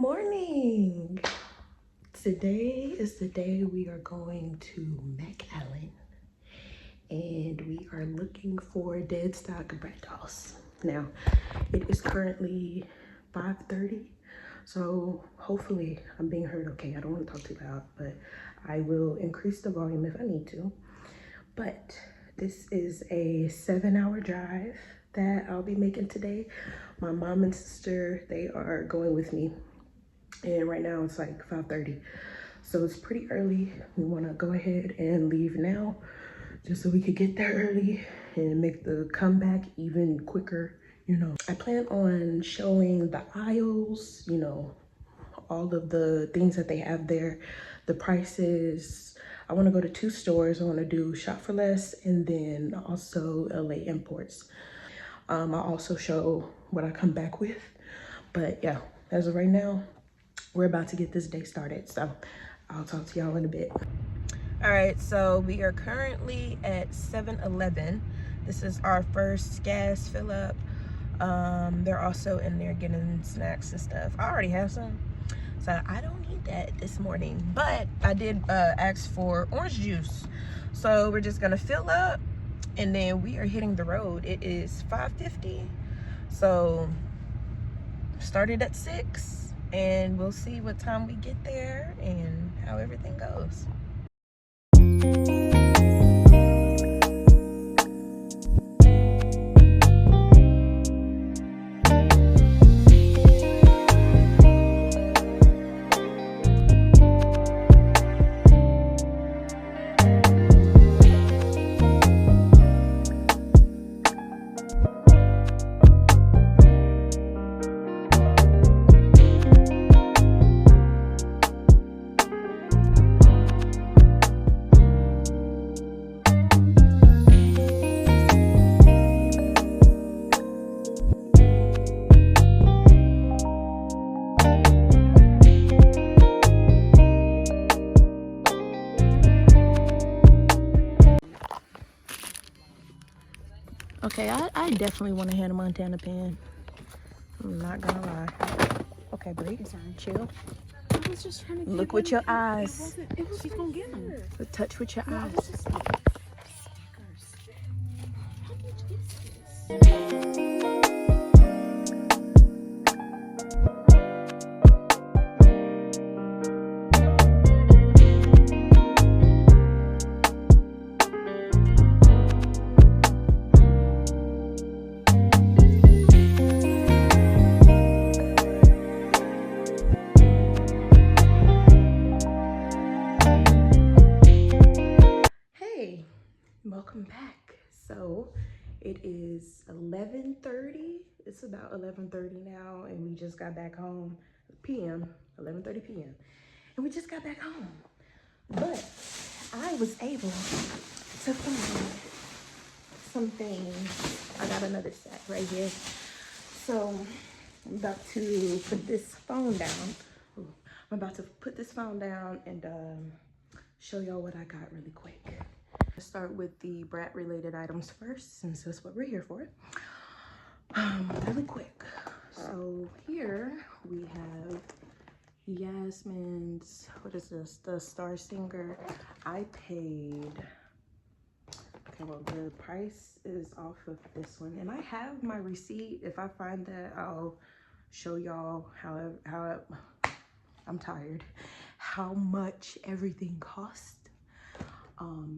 morning. Today is the day we are going to McAllen and we are looking for Deadstock Bratz. Now, it is currently 5:30, so hopefully I'm being heard okay. I don't want to talk too loud, but I will increase the volume if I need to. But this is a 7-hour drive that I'll be making today. My mom and sister, they are going with me. And right now it's like 5:30. So it's pretty early. We want to go ahead and leave now just so we could get there early and make the comeback even quicker, you know. I plan on showing the aisles, you know, all of the things that they have there, the prices. I want to go to 2 stores. I want to do Shop for Less and then also LA Imports. I'll also show what I come back with. But yeah, as of right now, we're about to get this day started. So I'll talk to y'all in a bit. All right, so we are currently at 7-Eleven. This is our first gas fill up. They're also in there getting snacks and stuff. I already have some, so I don't need that this morning, but I did ask for orange juice. So we're just gonna fill up and then we are hitting the road. It is 5:50, so started at 6 and we'll see what time we get there and how everything goes. Okay, I definitely want a Hannah Montana pen. I'm not gonna lie. Okay, Bree, chill. I was just trying to look with your eyes. It was she's gonna get them. Touch with your eyes. I was just stickers. How did you get this? Welcome back. So it is 11:30. It's about 11:30 now and we just got back home. PM, 11:30 p.m. and we just got back home, but I was able to find some things. I got another set right here, so I'm about to put this phone down. I'm about to put this phone down and show y'all what I got really quick. Let's start with the brat related items first, since that's what we're here for. Really quick. So here we have Yasmin's, what is this? The Star Singer. I paid, okay, well the price is off of this one, and I have my receipt. If I find that, I'll show y'all how I'm tired, how much everything cost.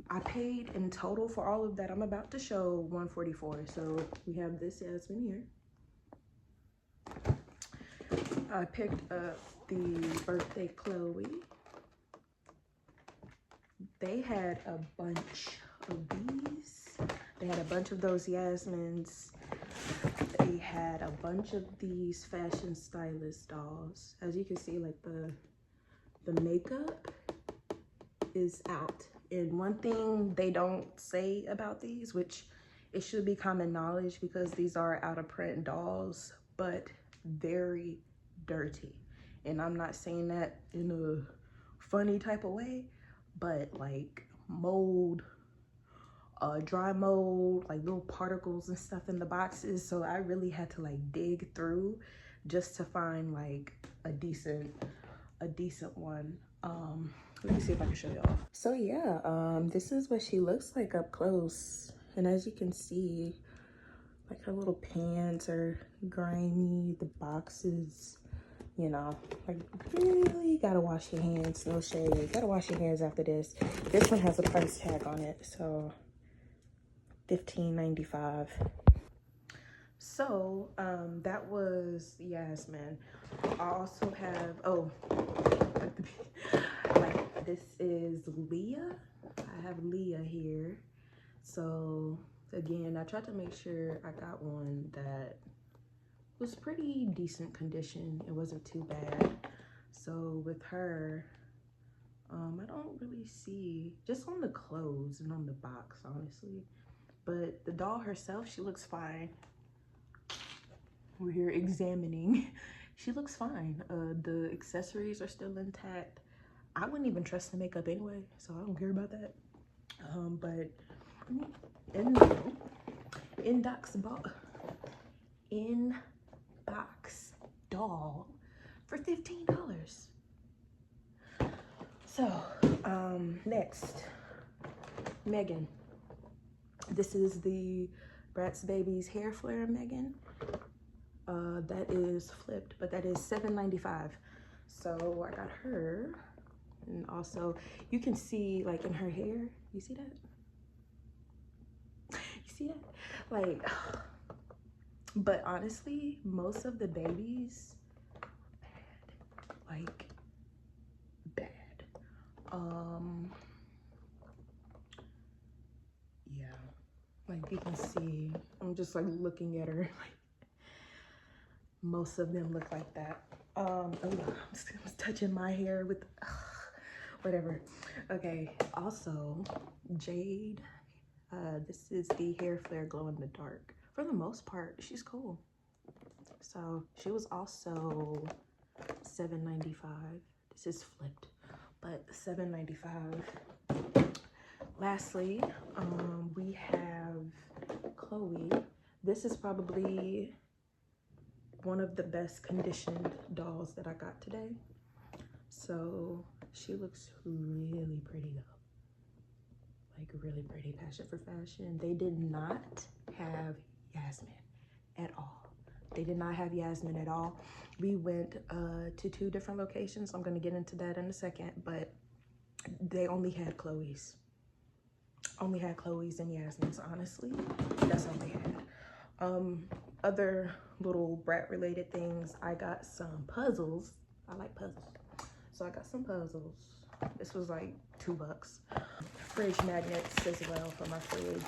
I paid in total for all of that I'm about to show $144. So we have this Yasmin here. I picked up the Birthday Chloe. They had a bunch of these. They had a bunch of those Yasmins. They had a bunch of these Fashion Stylist dolls. As you can see, like the makeup is out. And one thing they don't say about these, which it should be common knowledge because these are out of print dolls, but very dirty. And I'm not saying that in a funny type of way, but like mold, dry mold, like little particles and stuff in the boxes. So I really had to like dig through just to find like a decent one. Let me see if I can show y'all. So yeah, this is what she looks like up close. And as you can see, like her little pants are grimy, the boxes, you know, like really gotta wash your hands, no shade. Gotta wash your hands after this. This one has a price tag on it, so $15.95. So that was Yasmin. I also have, oh, like this is Leah. I have Leah here. So again, I tried to make sure I got one that was pretty decent condition. It wasn't too bad. So with her, I don't really see, just on the clothes and on the box, honestly. But the doll herself, she looks fine. We're here examining. She looks fine. The accessories are still intact. I wouldn't even trust the makeup anyway, so I don't care about that. But in box doll for $15. So next, Megan. This is the Bratz Baby's hair flare Megan. That is flipped, but that is $7.95. So I got her. And also you can see like in her hair, you see that? You see that? Like, but honestly, most of the babies, like bad. Yeah, like you can see, I'm just like looking at her, like most of them look like that. Oh, I'm touching my hair with, whatever. Okay, also Jade, this is the hair flare glow in the dark. For the most part, she's cool. So she was also $7.95. This is flipped, but $7.95. Lastly, we have Chloe. This is probably one of the best conditioned dolls that I got today. So she looks really pretty though. Like really pretty, passion for fashion. They did not have Yasmin at all. They did not have Yasmin at all. We went to 2 different locations. I'm gonna get into that in a second, but they only had Chloe's. Only had Chloe's and Yasmin's, honestly. That's all they had. Other little brat related things, I got some puzzles. I like puzzles. So I got some puzzles. This was like $2. Fridge magnets as well for my fridge.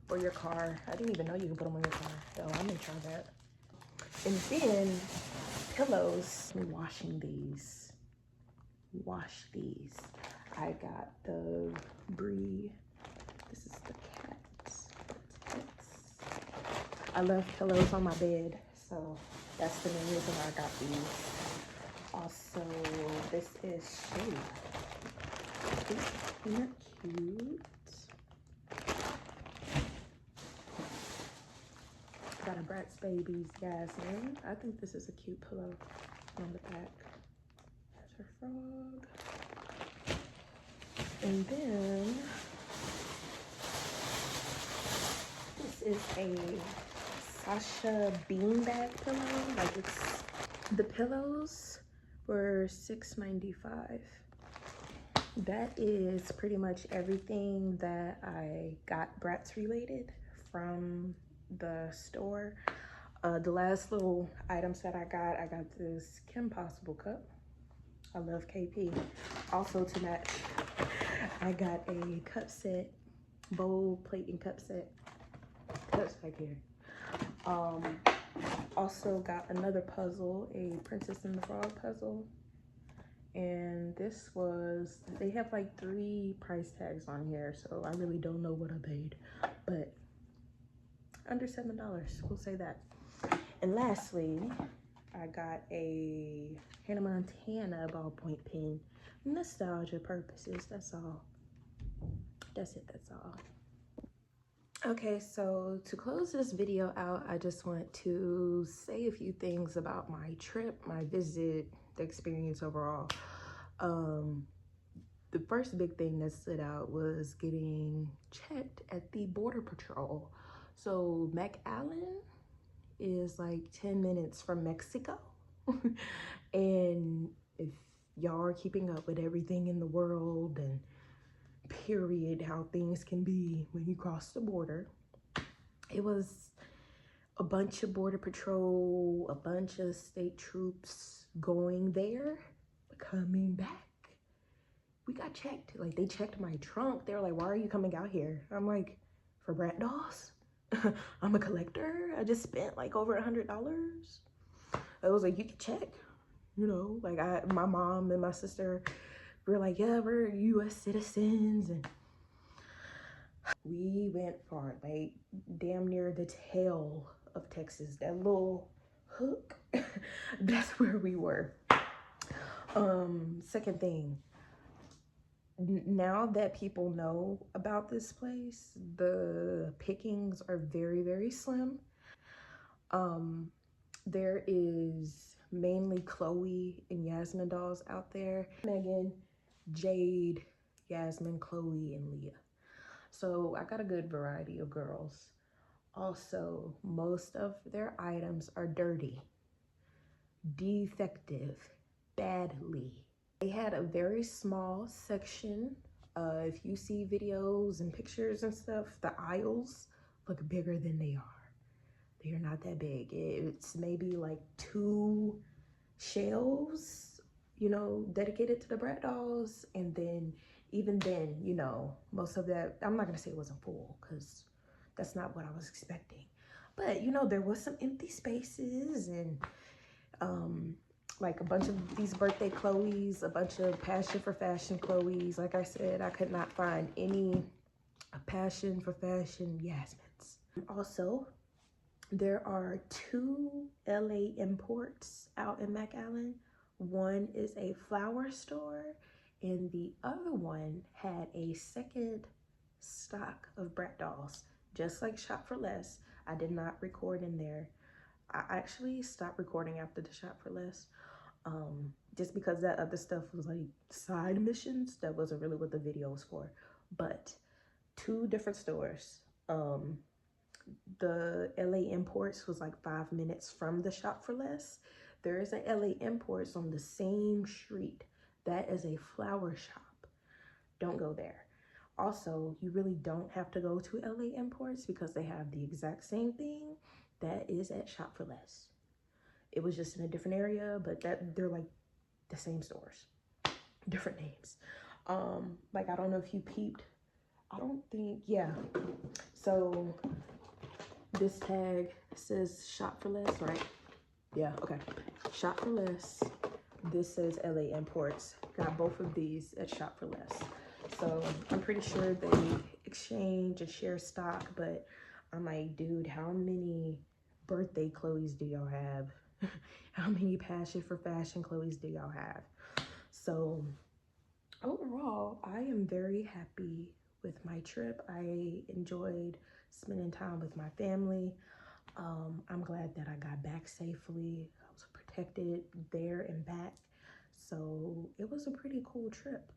Or your car. I didn't even know you could put them on your car. So I'm gonna try that. And then pillows. I'm washing these. Wash these. I got the Brie. This is the cat's. I love pillows on my bed, so that's the main reason why I got these. Also, this is Shade. Isn't that cute? Got a Bratz Baby's Yasmin. I think this is a cute pillow on the back. That's her frog. And then this is a Sasha beanbag pillow. Like it's, the pillows were $6.95. That is pretty much everything that I got Bratz related from the store. The last little items that I got this Kim Possible cup. I love KP. Also to match, I got a cup set, bowl, plate, and cup set. Cups back here. Also got another puzzle, a Princess and the Frog puzzle. And this was, they have like 3 price tags on here, so I really don't know what I paid, but under $7, we'll say that. And lastly, I got a Hannah Montana ballpoint pen. Nostalgia purposes, that's all. That's it, that's all. Okay, so to close this video out, I just want to say a few things about my trip, my visit, the experience overall. The first big thing that stood out was getting checked at the border patrol. So McAllen is like 10 minutes from Mexico. And if y'all are keeping up with everything in the world and period, how things can be when you cross the border, it was a bunch of border patrol, a bunch of state troops going there, coming back. We got checked. Like, they checked my trunk. They were like, why are you coming out here? I'm like, for brat dolls? I'm a collector. I just spent like over $100. I was like, you can check, you know, like my mom and my sister were like, yeah, we're US citizens. And we went far, like damn near the tail of Texas, that little hook. That's where we were. Second thing, now that people know about this place, the pickings are very, very slim. There is mainly Chloe and Yasmin dolls out there. Megan, Jade, Yasmin, Chloe, and Leah. So I got a good variety of girls. Also, most of their items are dirty, defective, badly. They had a very small section. If you see videos and pictures and stuff, the aisles look bigger than they are. They are not that big. It's maybe like 2 shelves, you know, dedicated to the brat dolls. And then even then, you know, most of that, I'm not gonna say it wasn't full because that's not what I was expecting. But you know, there was some empty spaces and like a bunch of these birthday Chloes, a bunch of passion for fashion Chloes. Like I said, I could not find any passion for fashion Yasmins. Also, there are 2 LA imports out in McAllen. One is a flower store and the other one had a second stock of brat dolls, just like Shop for Less. I did not record in there. I actually stopped recording after the Shop for Less, just because that other stuff was like side missions. That wasn't really what the video was for. But 2 different stores. The LA Imports was like 5 minutes from the Shop for Less. There is a LA Imports on the same street. That is a flower shop. Don't go there. Also, you really don't have to go to LA Imports because they have the exact same thing that is at Shop for Less. It was just in a different area, but they're like the same stores, different names. Like, I don't know if you peeped. I don't think, yeah. So this tag says Shop for Less, right? Yeah, okay. Shop for Less. This says LA Imports. Got both of these at Shop for Less. So I'm pretty sure they exchange and share stock, but I'm like, dude, how many birthday Chloes do y'all have? How many passion for fashion Chloes do y'all have? So overall, I am very happy with my trip. I enjoyed spending time with my family. I'm glad that I got back safely. I was protected there and back. So it was a pretty cool trip.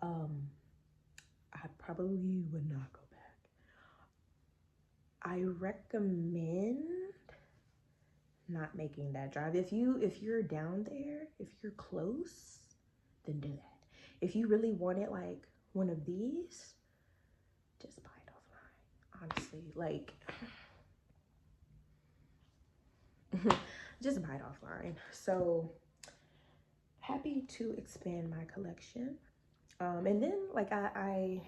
I probably would not go back. I recommend not making that drive. If you're down there, if you're close, then do that. If you really wanted like one of these, just buy it offline. Honestly, like just buy it offline. So happy to expand my collection. And then like I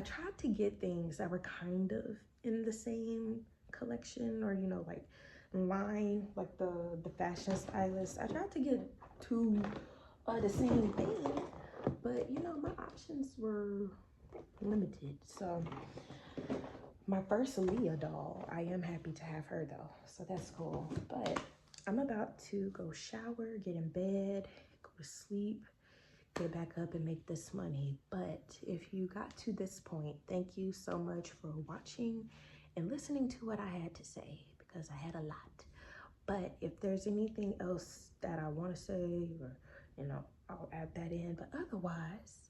tried to get things that were kind of in the same collection, or you know, like line, like the fashion stylist. I tried to get 2 the same thing, but you know, my options were limited. So my first Leah doll, I am happy to have her though, so that's cool. But I'm about to go shower, get in bed, go to sleep, get back up and make this money. But if you got to this point, thank you so much for watching and listening to what I had to say, because I had a lot. But if there's anything else that I want to say, or I'll add that in. But otherwise,